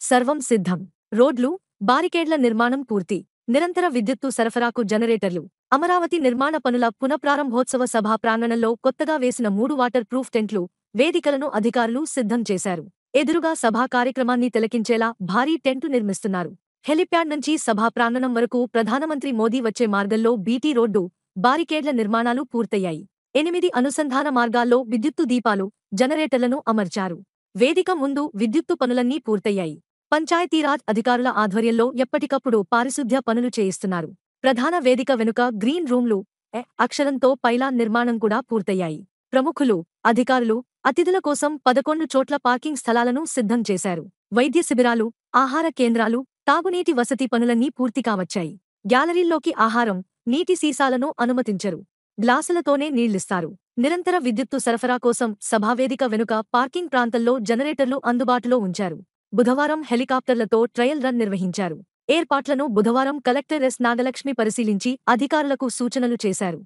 సర్వం సిద్ధం. రోడ్లు, బారికేడ్ల నిర్మాణం పూర్తి. నిరంతర విద్యుత్తు సరఫరాకు జనరేటర్లు. అమరావతి నిర్మాణ పనుల పునఃప్రారంభోత్సవ సభా ప్రాంగణంలో కొత్తగా వేసిన 3 వాటర్ ప్రూఫ్ టెంట్లు, వేదికలను అధికారులు సిద్ధం చేశారు. ఎదురుగా సభా కార్యక్రమాన్ని తిలకించేలా భారీ టెంటు నిర్మిస్తున్నారు. హెలిప్యాడ్ నుంచి సభా ప్రాంగణం వరకు ప్రధానమంత్రి మోదీ వచ్చే మార్గంలో బీటీ రోడ్డు, బారికేడ్ల నిర్మాణాలు పూర్తయ్యాయి. 8 అనుసంధాన మార్గాల్లో విద్యుత్తు దీపాలు, జనరేటర్లను అమర్చారు. వేదిక ముందు విద్యుత్తు పనులన్నీ పూర్తయ్యాయి. పంచాయతీరాజ్ అధికారుల ఆధ్వర్యంలో ఎప్పటికప్పుడు పారిశుద్ధ్య పనులు చేయిస్తున్నారు. ప్రధాన వేదిక వెనుక గ్రీన్ రూమ్లు, అక్షరంతో పైలాన్ నిర్మాణం కూడా పూర్తయ్యాయి. ప్రముఖులు, అధికారులు, అతిథుల కోసం 11 చోట్ల పార్కింగ్ స్థలాలను సిద్ధం చేశారు. వైద్య శిబిరాలు, ఆహార కేంద్రాలు, తాగునీటి వసతి పనులన్నీ పూర్తి కావచ్చాయి. గ్యాలరీల్లోకి ఆహారం, నీటి సీసాలను అనుమతించరు. గ్లాసులతోనే నీళ్లిస్తారు. నిరంతర విద్యుత్తు సరఫరా కోసం సభావేదిక వెనుక పార్కింగ్ ప్రాంతంలో జనరేటర్లు అందుబాటులో ఉంచారు. బుధవారం హెలికాప్టర్లతో ట్రయల్ రన్ నిర్వహించారు. ఏర్పాట్లను బుధవారం కలెక్టర్ ఎస్. నాగలక్ష్మి పరిశీలించి అధికారులకు సూచనలు చేశారు.